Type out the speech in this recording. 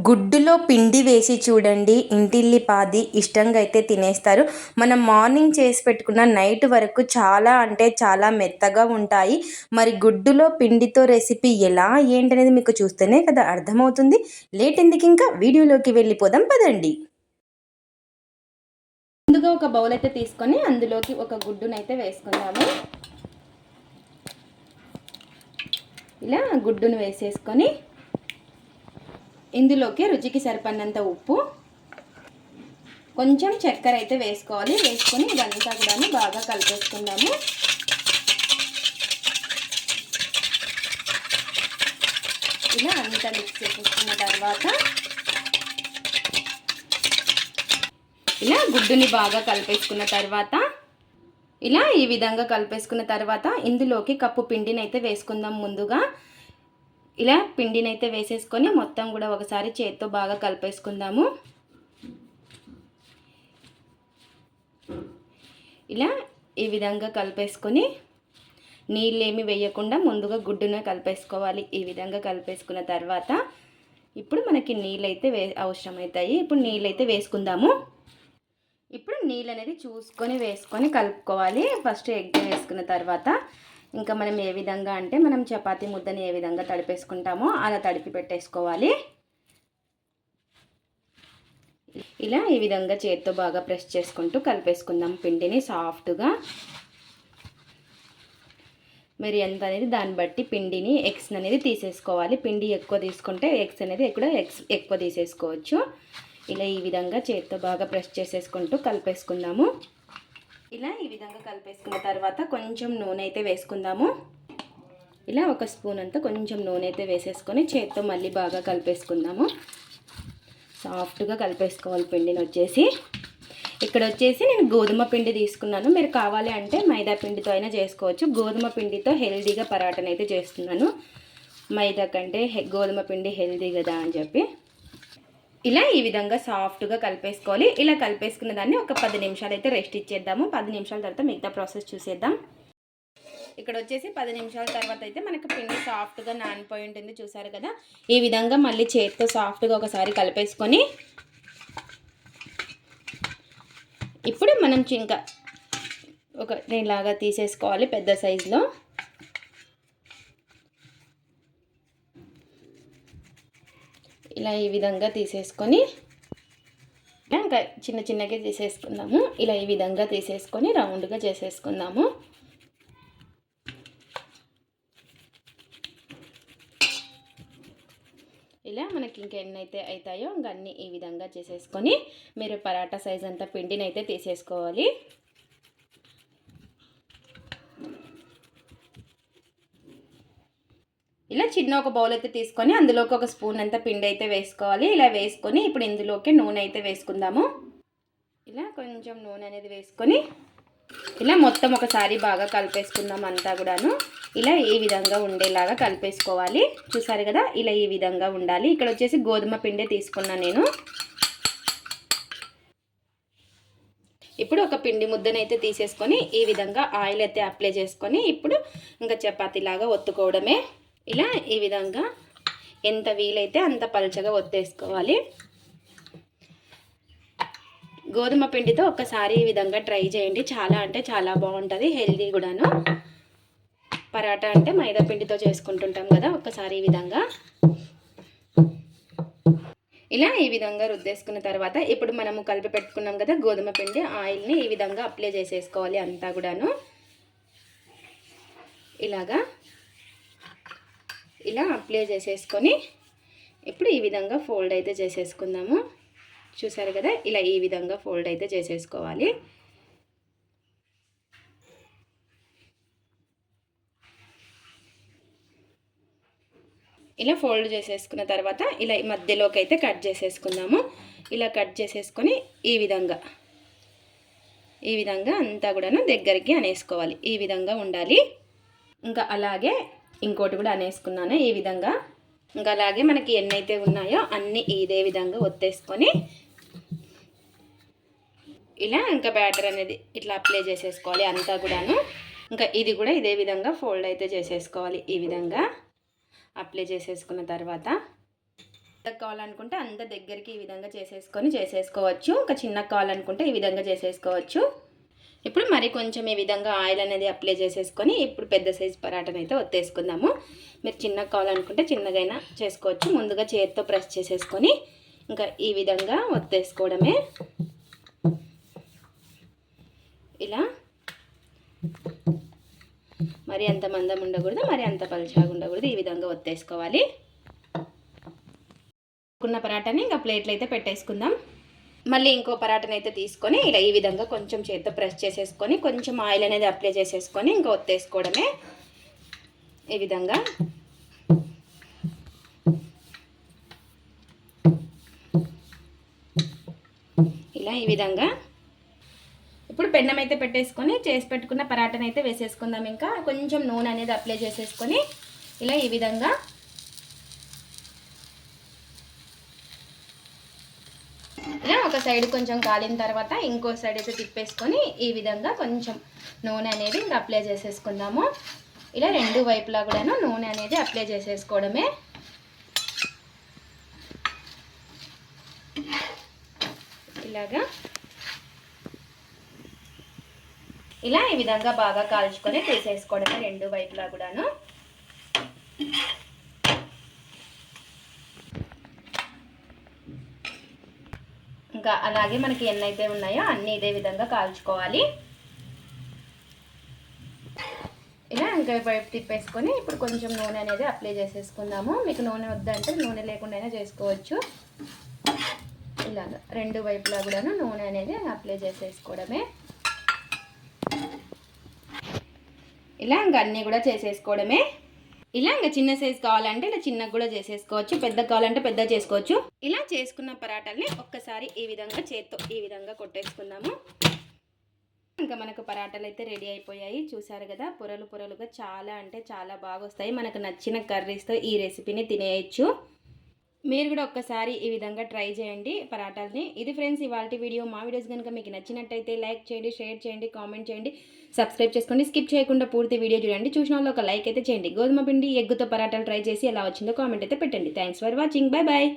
గుడ్డులో పిండి వేసి చూడండి, ఇంటిల్లిపాది ఇష్టంగా అయితే తినేస్తారు. మనం మార్నింగ్ చేసి పెట్టుకున్న నైట్ వరకు చాలా అంటే చాలా మెత్తగా ఉంటాయి. మరి గుడ్డులో పిండితో రెసిపీ ఎలా ఏంటనేది మీకు చూస్తేనే కదా అర్థమవుతుంది. లేట్ ఎందుకు, ఇంకా వీడియోలోకి వెళ్ళిపోదాం పదండి. ముందుగా ఒక బౌల్ అయితే తీసుకొని అందులోకి ఒక గుడ్డునైతే వేసుకుందాము. ఇలా గుడ్డును వేసేసుకొని ఇందులోకి రుచికి సరిపడినంత ఉప్పు, కొంచెం చక్కెర అయితే వేసుకోవాలి. వేసుకొని ఇదంతా కూడా బాగా కలిపేసుకుందాము. ఇలా అంతా మిక్స్ చేసుకున్న తర్వాత ఇలా గుడ్డుని బాగా కలిపేసుకున్న తర్వాత ఇలా ఈ విధంగా కలిపేసుకున్న తర్వాత ఇందులోకి కప్పు పిండిని అయితే వేసుకుందాం. ముందుగా ఇలా పిండిని అయితే వేసేసుకొని మొత్తం కూడా ఒకసారి చేత్తో బాగా కలిపేసుకుందాము. ఇలా ఈ విధంగా కలిపేసుకొని నీళ్ళేమి వేయకుండా ముందుగా గుడ్డునే కలిపేసుకోవాలి. ఈ విధంగా కలిపేసుకున్న తర్వాత ఇప్పుడు మనకి నీళ్ళైతే అవసరమవుతాయి. ఇప్పుడు నీళ్ళైతే వేసుకుందాము. ఇప్పుడు నీళ్ళు అనేది చూసుకొని వేసుకొని కలుపుకోవాలి. ఫస్ట్ ఎగ్ వేసుకున్న తర్వాత ఇంకా మనం ఏ విధంగా అంటే మనం చపాతీ ముద్దని ఏ విధంగా తడిపేసుకుంటామో అలా తడిపి పెట్టేసుకోవాలి. ఇలా ఈ విధంగా చేత్తో బాగా ప్రెస్ చేసుకుంటూ కలిపేసుకుందాం పిండిని సాఫ్ట్గా. మరి ఎంత అనేది దాన్ని బట్టి పిండిని ఎగ్స్ అనేది తీసేసుకోవాలి. పిండి ఎక్కువ తీసుకుంటే ఎగ్స్ అనేది ఎక్కువ తీసేసుకోవచ్చు. ఇలా ఈ విధంగా చేత్తో బాగా ప్రెస్ చేసేసుకుంటూ కలిపేసుకుందాము. ఇలా ఈ విధంగా కలిపేసుకున్న తర్వాత కొంచెం నూనె అయితే వేసుకుందాము. ఇలా ఒక స్పూన్ అంతా కొంచెం నూనె అయితే వేసేసుకొని చేత్తో మళ్ళీ బాగా కలిపేసుకుందాము. సాఫ్ట్గా కలిపేసుకోవాలి పిండిని వచ్చేసి. ఇక్కడ వచ్చేసి నేను గోధుమ పిండి తీసుకున్నాను. మీరు కావాలి అంటే మైదా పిండితో అయినా చేసుకోవచ్చు. గోధుమ పిండితో హెల్దీగా పరాటను అయితే చేస్తున్నాను. మైదా కంటే గోధుమ పిండి హెల్దీ కదా అని చెప్పి ఇలా ఈ విధంగా సాఫ్ట్గా కలిపేసుకోవాలి. ఇలా కలిపేసుకున్న దాన్ని ఒక 10 నిమిషాలు అయితే రెస్ట్ ఇచ్చేద్దాము. 10 నిమిషాల తర్వాత మిగతా ప్రాసెస్ చూసేద్దాం. ఇక్కడ వచ్చేసి 10 నిమిషాల తర్వాత అయితే మనకు పిండి సాఫ్ట్గా నానిపోయి ఉంటుంది. చూసారు కదా, ఈ విధంగా మళ్ళీ చేతితో సాఫ్ట్గా ఒకసారి కలిపేసుకొని ఇప్పుడు మనం ఇంకా ఒక ఇలాగా తీసేసుకోవాలి పెద్ద సైజులో. ఇలా ఈ విధంగా తీసేసుకొని ఇంకా చిన్న చిన్నగా తీసేసుకుందాము. ఇలా ఈ విధంగా తీసేసుకొని రౌండ్గా చేసేసుకుందాము. ఇలా మనకి ఇంకెన్నైతే అవుతాయో ఇంకా అన్నీ ఈ విధంగా చేసేసుకొని మీరు పరాటా సైజ్ అంతా పిండిని అయితే తీసేసుకోవాలి. ఇలా చిన్న ఒక బౌల్ అయితే తీసుకొని అందులోకి ఒక స్పూన్ అంతా పిండి అయితే వేసుకోవాలి. ఇలా వేసుకొని ఇప్పుడు ఇందులోకి నూనె అయితే వేసుకుందాము. ఇలా కొంచెం నూనె అనేది వేసుకొని ఇలా మొత్తం ఒకసారి బాగా కలిపేసుకుందాం అంతా కూడాను. ఇలా ఈ విధంగా ఉండేలాగా కలిపేసుకోవాలి. చూసారు కదా, ఇలా ఈ విధంగా ఉండాలి. ఇక్కడ వచ్చేసి గోధుమ పిండి తీసుకున్నాను నేను. ఇప్పుడు ఒక పిండి ముద్దనైతే తీసేసుకొని ఈ విధంగా ఆయిల్ అయితే అప్లై చేసుకొని ఇప్పుడు ఇంకా చపాతీలాగా ఒత్తుకోవడమే. ఇలా ఈ విధంగా ఎంత వీలైతే అంత పలుచగా ఒత్తేసుకోవాలి. గోధుమ పిండితో ఒక్కసారి ఈ విధంగా ట్రై చేయండి. చాలా అంటే చాలా బాగుంటుంది, హెల్దీ కూడాను. పరాటా అంటే మైదా పిండితో చేసుకుంటుంటాం కదా, ఒక్కసారి ఈ విధంగా ఇలా ఈ విధంగా రుద్దేసుకున్న తర్వాత ఇప్పుడు మనము కలిపి పెట్టుకున్నాం కదా గోధుమ పిండి, ఆయిల్ని ఈ విధంగా అప్లై చేసేసుకోవాలి అంతా కూడాను. ఇలా అప్లై చేసేసుకొని ఇప్పుడు ఈ విధంగా ఫోల్డ్ అయితే చేసేసుకుందాము. చూసారు కదా, ఇలా ఈ విధంగా ఫోల్డ్ అయితే చేసేసుకోవాలి. ఇలా ఫోల్డ్ చేసేసుకున్న తర్వాత ఇలా మధ్యలోకి అయితే కట్ చేసేసుకుందాము. ఇలా కట్ చేసేసుకొని ఈ విధంగా అంతా కూడాను దగ్గరికి అనేసుకోవాలి. ఈ విధంగా ఉండాలి. ఇంకా అలాగే ఇంకోటి కూడా అనేసుకున్నాను ఈ విధంగా. ఇంకా అలాగే మనకి ఎన్నైతే ఉన్నాయో అన్నీ ఇదే విధంగా ఒత్తేసుకొని ఇలా ఇంకా బ్యాటర్ అనేది ఇట్లా అప్లై చేసేసుకోవాలి అంతా కూడాను. ఇంకా ఇది కూడా ఇదే విధంగా ఫోల్డ్ అయితే చేసేసుకోవాలి. ఈ విధంగా అప్లై చేసేసుకున్న తర్వాత కావాలనుకుంటే అంత దగ్గరికి ఈ విధంగా చేసేసుకోవచ్చు. ఒక చిన్న కావాలనుకుంటే ఈ విధంగా చేసేసుకోవచ్చు. ఇప్పుడు మరి కొంచెం ఈ విధంగా ఆయిల్ అనేది అప్లై చేసేసుకొని ఇప్పుడు పెద్ద సైజు పరాటాను అయితే ఒత్తేసుకుందాము. మీరు చిన్నగా కావాలనుకుంటే చిన్నగైనా చేసుకోవచ్చు. ముందుగా చేతితో ప్రెస్ చేసేసుకొని ఇంకా ఈ విధంగా ఒత్తేసుకోవడమే. ఇలా మరి అంత మందం ఉండకూడదు, మరి అంత పలుచగా ఉండకూడదు. ఈ విధంగా ఒత్తేసుకోవాలి. ఉన్న పరాటాని ఇంకా ప్లేట్లు అయితే పెట్టేసుకుందాం. మళ్ళీ ఇంకో పరాటాని అయితే తీసుకొని ఇలా ఈ విధంగా కొంచెం చేత్తో ప్రెస్ చేసేసుకొని కొంచెం ఆయిల్ అనేది అప్లై చేసేసుకొని ఇంకా ఒత్తేసుకోవడమే. ఈ విధంగా ఇలా ఈ విధంగా ఇప్పుడు పెన్నం అయితే పెట్టేసుకొని చేసి పెట్టుకున్న పరాటాని అయితే వేసేసుకుందాం. ఇంకా కొంచెం నూనె అనేది అప్లై చేసేసుకొని ఇలా ఈ విధంగా ఇలా ఒక సైడ్ కొంచెం కాలిన తర్వాత ఇంకో సైడ్ అయితే తిప్పేసుకొని ఈ విధంగా కొంచెం నూనె అనేది ఇంకా అప్లై చేసేసుకుందాము. ఇలా రెండు వైపులా కూడాను నూనె అనేది అప్లై చేసేసుకోవడమే. ఇలాగా ఇలా ఈ విధంగా బాగా కాల్చుకొని తీసేసుకోవడమే రెండు వైపులా కూడాను. ఇంకా అలాగే మనకి ఎన్నైతే ఉన్నాయో అన్నీ ఇదే విధంగా కాల్చుకోవాలి. ఇలా ఇంకా వైపు తిప్పేసుకొని ఇప్పుడు కొంచెం నూనె అనేది అప్లై చేసేసుకుందాము. మీకు నూనె వద్దంటే నూనె లేకుండా చేసుకోవచ్చు. ఇలాగా రెండు వైపులా కూడాను నూనె అనేది అప్లై చేసేసుకోవడమే. ఇలా ఇంకా అన్నీ కూడా చేసేసుకోవడమే. ఇలా ఇంకా చిన్న సైజు కావాలంటే ఇలా చిన్నగా కూడా చేసేసుకోవచ్చు, పెద్ద కావాలంటే పెద్ద చేసుకోవచ్చు. ఇలా చేసుకున్న పరాటాలని ఒక్కసారి ఈ విధంగా చేత్తో ఈ విధంగా కొట్టేసుకుందాము. ఇంకా మనకు పరాటాలు అయితే రెడీ అయిపోయాయి. చూసారు కదా, పొరలు పొరలుగా చాలా అంటే చాలా బాగా వస్తాయి. మనకు నచ్చిన కర్రీస్తో ఈ రెసిపీని తినేయచ్చు. మీరు కూడా ఒక్కసారి ఈ విధంగా ట్రై చేయండి పరాటాలని. ఇది ఫ్రెండ్స్ ఇవాల్టి వీడియో. మా వీడియోస్ కనుక మీకు నచ్చినట్టయితే లైక్ చేయండి, షేర్ చేయండి, కామెంట్ చేయండి, సబ్స్క్రైబ్ చేసుకోండి. స్కిప్ చేయకుండా పూర్తి వీడియో చూడండి. చూసిన వాళ్ళు ఒక లైక్ అయితే చేయండి. గోధుమ పిండి ఎగ్గుతో పరాటాలు ట్రై చేసి ఎలా వచ్చిందో కామెంట్ అయితే పెట్టండి. Thanks for watching. Bye bye.